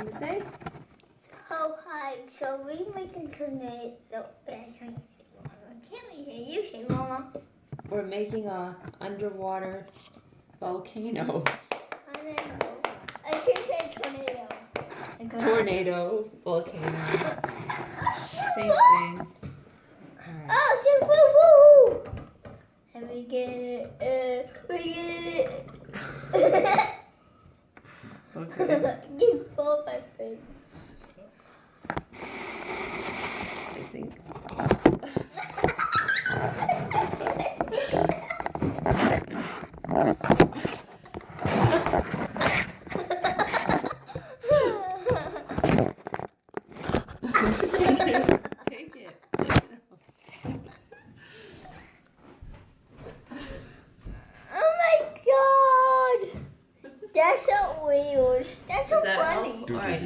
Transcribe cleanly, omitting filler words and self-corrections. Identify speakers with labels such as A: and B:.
A: to say?
B: So hi, so we making tornado. Can't we hear you say, Mama?
A: We're making a underwater volcano.
B: I should say tornado.
A: Tornado, volcano. Same thing. Alright.
B: Oh, say woo woo! And we get it. We get it.
A: Okay.
B: You fall my face.
A: I think. Take it.
B: Oh my god! That's so weird. That's so funny.
A: All right.